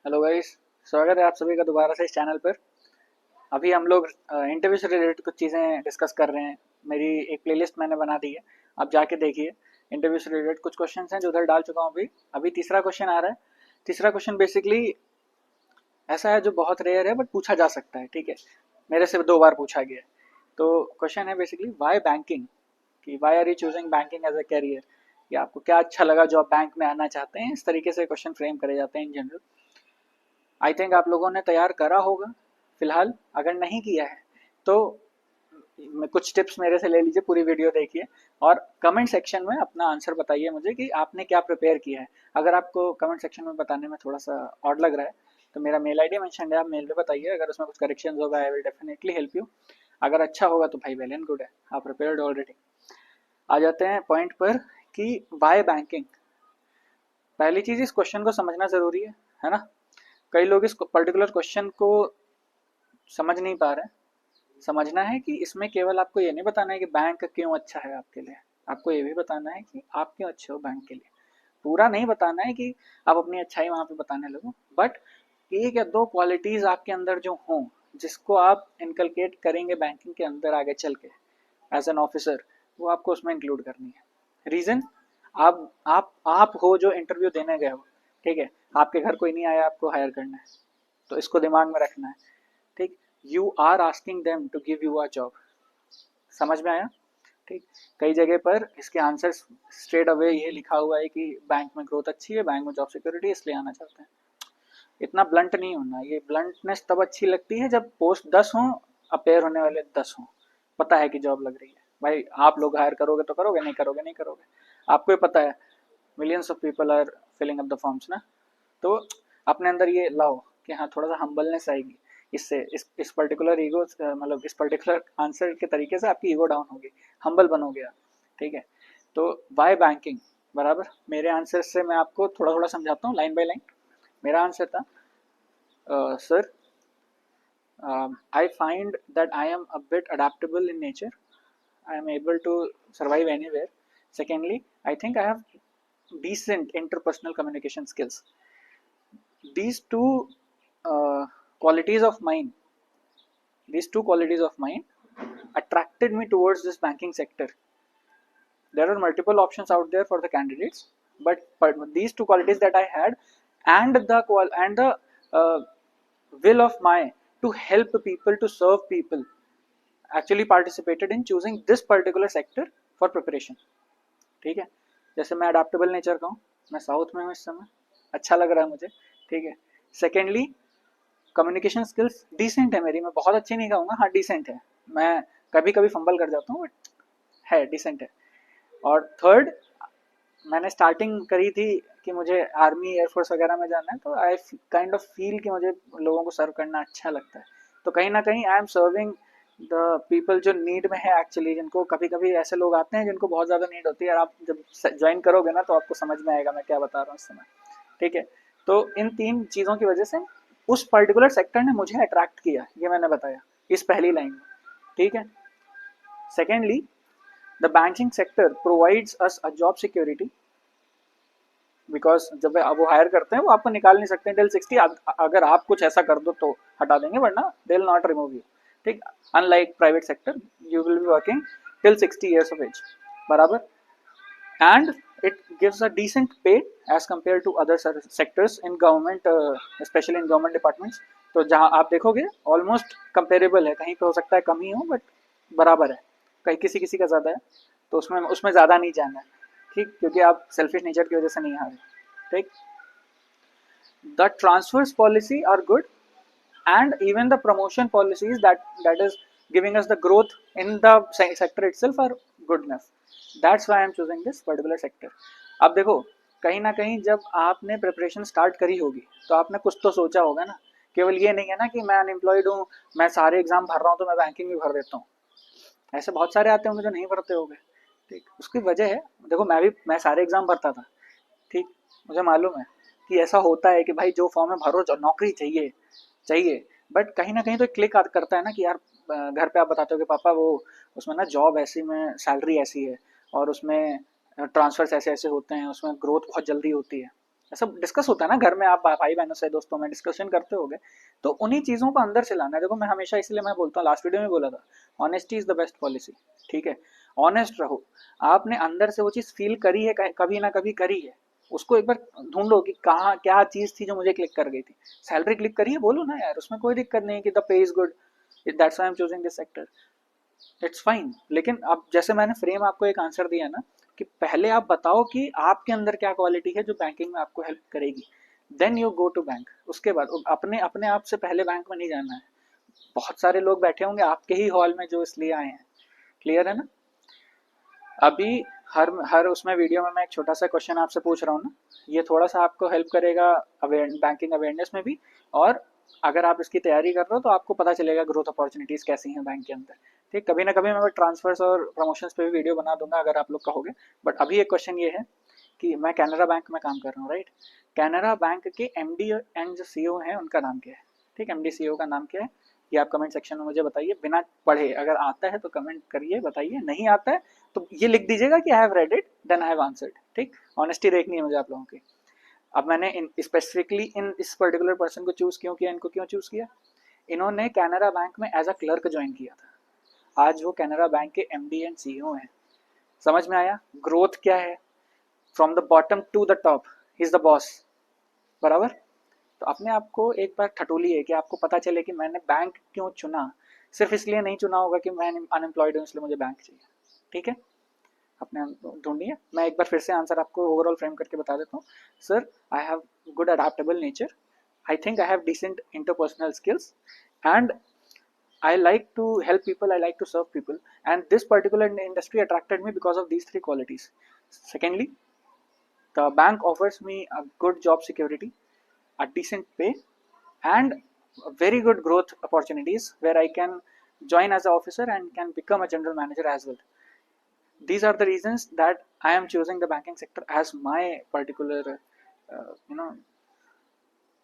Hello guys, स्वागत है आप सभी का दोबारा से इस चैनल पर। अभी हम लोग इंटरव्यू से रिलेटेड कुछ चीज़ें डिस्कस कर रहे हैं। मेरी एक प्लेलिस्ट मैंने बना दी है, आप जाके देखिए। इंटरव्यू से रिलेटेड कुछ क्वेश्चंस हैं जो उधर डाल चुका हूँ। अभी अभी तीसरा क्वेश्चन आ रहा है। तीसरा क्वेश्चन बेसिकली ऐसा है जो बहुत रेयर है बट पूछा जा सकता है, ठीक है। मेरे से 2 बार पूछा गया है। तो क्वेश्चन है बेसिकली वाई बैंकिंग, कि why are you choosing banking as a career, कि आपको क्या अच्छा लगा जो आप बैंक में आना चाहते हैं। इस तरीके से क्वेश्चन फ्रेम करे जाते हैं इन जनरल। आई थिंक आप लोगों ने तैयार करा होगा। फिलहाल अगर नहीं किया है तो कुछ टिप्स मेरे से ले लीजिए, पूरी वीडियो देखिए और कमेंट सेक्शन में अपना आंसर बताइए मुझे कि आपने क्या प्रिपेयर किया है। अगर आपको कमेंट सेक्शन में बताने में थोड़ा सा ऑड लग रहा है तो मेरा मेल आईडी मेंशन है, आप मेल पे बताइए। अगर उसमें कुछ करेक्शन होगा I will definitely help you. अगर अच्छा होगा तो भाई वेल एंड गुड है, आप प्रिपेयर्ड ऑलरेडी। आ जाते हैं पॉइंट पर कि वाई बैंकिंग। पहली चीज, इस क्वेश्चन को समझना जरूरी है ना। कई लोग इस पर्टिकुलर क्वेश्चन को समझ नहीं पा रहे। समझना है कि इसमें केवल आपको ये नहीं बताना है कि बैंक क्यों अच्छा है आपके लिए, आपको ये भी बताना है कि आप क्यों अच्छे हो बैंक के लिए। पूरा नहीं बताना है कि आप अपनी अच्छाई वहां पे बताने लगो, बट एक या दो क्वालिटीज आपके अंदर जो हों, जिसको आप इनकलकेट करेंगे बैंकिंग के अंदर आगे चल के एज एन ऑफिसर, वो आपको उसमें इंक्लूड करनी है। रीजन, आप हो जो इंटरव्यू देने गए हो, ठीक है। आपके घर कोई नहीं आया आपको हायर करना है, तो इसको दिमाग में रखना है, ठीक। You are asking them to give you a job. समझ में आया, ठीक। कई जगह पर इसके आंसर स्ट्रेट अवे ये लिखा हुआ है कि बैंक में ग्रोथ अच्छी है, बैंक में जॉब सिक्योरिटी, इसलिए आना चाहते हैं। इतना ब्लंट नहीं होना। ये ब्लंटनेस तब अच्छी लगती है जब पोस्ट 10 हो, अपेयर होने वाले 10 हो, पता है कि जॉब लग रही है। भाई आप लोग हायर करोगे तो करोगे, नहीं करोगे नहीं करोगे, आपको ही पता है। Millions of people are filling up the forms ना। तो अपने अंदर ये लाओ कि हाँ थोड़ा सा हम्बलनेस आएगी। इससे इस पर्टिकुलर ईगो, मतलब इस पर्टिकुलर आंसर के तरीके से आपकी ईगो डाउन होगी, हम्बल बनोगे आप, ठीक है। तो वाई बैंकिंग बराबर, मेरे आंसर से मैं आपको थोड़ा थोड़ा समझाता हूँ लाइन बाय लाइन। मेरा आंसर था, sir, I find that I am a bit adaptable in nature. I am able to survive anywhere. Secondly, I think I have decent interpersonal communication skills. These uh, qualities of mine, these two qualities of mine attracted me towards this banking sector. There are multiple options out there for the candidates, but these two qualities that I had, and the uh, will of my to help people, to serve people, actually participated in choosing this particular sector for preparation, ठीक है। जैसे मैं adaptable nature का हूँ, मैं south में हूँ इस समय, अच्छा लग रहा है मुझे, ठीक है। सेकेंडली, कम्युनिकेशन स्किल्स डिसेंट है मेरी, मैं बहुत अच्छी नहीं कहूँगा, हाँ डिसेंट है। मैं कभी कभी फंबल कर जाता हूँ बट है डिसेंट है। और थर्ड, मैंने स्टार्टिंग करी थी कि मुझे आर्मी एयरफोर्स वगैरह में जाना है, तो आई काइंड ऑफ फील कि मुझे लोगों को सर्व करना अच्छा लगता है। तो कहीं ना कहीं I am serving the people जो नीड में है एक्चुअली, जिनको कभी कभी ऐसे लोग आते हैं जिनको बहुत ज़्यादा नीड होती है, और आप जब ज्वाइन करोगे ना तो आपको समझ में आएगा मैं क्या बता रहा हूँ इस समय, ठीक है। तो इन 3 चीज़ों की वजह से उस पर्टिकुलर सेक्टर ने मुझे अट्रैक्ट किया, ये मैंने बताया इस पहली लाइन में, ठीक है। Secondly, the banking sector provides us a job security, because जब वो हायर करते हैं वो आपको निकाल नहीं सकते टिल 60। अगर आप कुछ ऐसा कर दो तो हटा देंगे, वरना they will not remove you, ठीक। Unlike private sector, you will be working till 60 years of age, बराबर। And it gives a decent pay as compare to other sectors in government, specially in government departments. तो जहाँ आप देखोगे almost comparable है, कहीं पे हो सकता है कम ही हो बट बराबर है, कहीं किसी किसी का ज़्यादा है। तो उसमें उसमें ज़्यादा नहीं जाना है, ठीक, क्योंकि आप सेल्फिश नेचर की वजह से नहीं आ रहे, ठीक। The transfers policy are good, and even the promotion policies that is giving us the growth in the sector itself are good enough. That's why I am choosing this particular sector. अब देखो, कहीं ना कहीं जब आपने preparation start करी होगी तो आपने कुछ तो सोचा होगा ना। केवल ये नहीं है ना कि मैं अनएम्प्लॉयड हूँ, मैं सारे एग्जाम भर रहा हूँ तो मैं बैंकिंग भी भर देता हूँ। ऐसे बहुत सारे आते होंगे जो नहीं भरते होंगे, ठीक। उसकी वजह है, देखो मैं सारे एग्जाम भरता था, ठीक। मुझे मालूम है कि ऐसा होता है कि भाई जो फॉर्म में भरो, जो नौकरी चाहिए चाहिए, बट कहीं ना कहीं तो क्लिक करता है ना कि यार घर पे आप बताते हो कि पापा वो उसमें ना जॉब ऐसी में सैलरी ऐसी है, और उसमें ट्रांसफर्स ऐसे ऐसे होते हैं, उसमें ग्रोथ बहुत जल्दी होती है। सब डिस्कस होता है ना घर में, आप भाई बहनों से दोस्तों में डिस्कशन करते होगे, तो उन्हीं चीज़ों को अंदर से लाना है। देखो मैं हमेशा, इसलिए मैं बोलता हूँ, लास्ट वीडियो में बोला था, honesty is the best policy. ठीक है, ऑनेस्ट रहो। आपने अंदर से वो चीज़ फील करी है, कभी ना कभी करी है, उसको एक बार ढूंढो कि कहाँ क्या चीज़ थी जो मुझे क्लिक कर गई थी। सैलरी क्लिक करी है, बोलो ना यार, उसमें कोई दिक्कत नहीं कि the pay is good, that's why I am choosing this sector, it's fine. लेकिन अब जैसे मैंने फ्रेम आपको एक आंसर दिया ना, कि पहले आप बताओ कि आपके अंदर क्या क्वालिटी है जो बैंकिंग में आपको हेल्प करेगी, then you go to bank. उसके बाद अपने अपने आप से पहले बैंक में नहीं जाना है। बहुत सारे लोग बैठे होंगे आपके ही हॉल में जो इसलिए आए हैं। क्लियर है ना? अभी हर हर उसमें वीडियो में मैं एक छोटा सा क्वेश्चन आपसे पूछ रहा हूँ ना, ये थोड़ा सा आपको हेल्प करेगा बैंकिंग अवेयरनेस में भी, और अगर आप इसकी तैयारी कर रहे हो तो आपको पता चलेगा ग्रोथ अपॉर्चुनिटीज कैसी हैं बैंक के अंदर। ठीक, कभी ना कभी मैं ट्रांसफर्स और प्रमोशंस पे भी वीडियो बना दूंगा अगर आप लोग कहोगे। बट अभी एक क्वेश्चन ये है कि मैं कैनरा बैंक में काम कर रहा हूँ, राइट? कैनरा बैंक के एमडी एंड जो सीईओ हैं उनका नाम क्या है? ठीक, एमडी सीईओ का नाम क्या है, ये आप कमेंट सेक्शन में मुझे बताइए, बिना पढ़े। अगर आता है तो कमेंट करिए, बताइए, नहीं आता है तो ये लिख दीजिएगा कि I have read it then I have answered. ठीक, ऑनेस्टी देखनी है मुझे आप लोगों की। अब मैंने इन स्पेसिफिकली इन इस पर्टिकुलर पर्सन को चूज क्यों किया, इनको क्यों चूज किया? इन्होंने कैनरा बैंक में एज अ क्लर्क ज्वाइन किया था, आज वो कैनरा बैंक के एमडी एंड सीईओ हैं। समझ में आया ग्रोथ क्या है? From the bottom to the top, he is the boss. बराबर? तो अपने आप को एक बार ठटोलिए कि आपको पता चले कि मैंने बैंक क्यों चुना। सिर्फ इसलिए नहीं चुना होगा कि मैं अनएम्प्लॉयड हूँ इसलिए मुझे बैंक चाहिए। ठीक है, अपने ढूंढिए। मैं एक बार फिर से आंसर आपको ओवरऑल फ्रेम करके बता देता हूँ। Sir, I have good adaptable nature, I think I have decent interpersonal skills, and I like to help people, I like to serve people, and this particular industry attracted me because of these three qualities. Secondly, the bank offers me a good job security, a decent pay, and very good growth opportunities where I can join as an officer and can become a general manager as well. These are the reasons that I am choosing the banking sector as my particular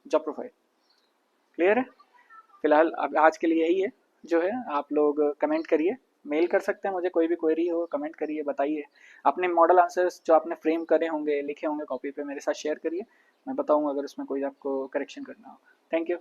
job profile. Clear है? फिलहाल अब आज के लिए यही है जो है। आप लोग कमेंट करिए, मेल कर सकते हैं मुझे, कोई भी क्वेरी हो कमेंट करिए, बताइए अपने मॉडल आंसर्स जो आपने फ्रेम करे होंगे, लिखे होंगे कॉपी पे, मेरे साथ शेयर करिए, मैं बताऊंगा अगर उसमें कोई आपको करेक्शन करना होगा। Thank you.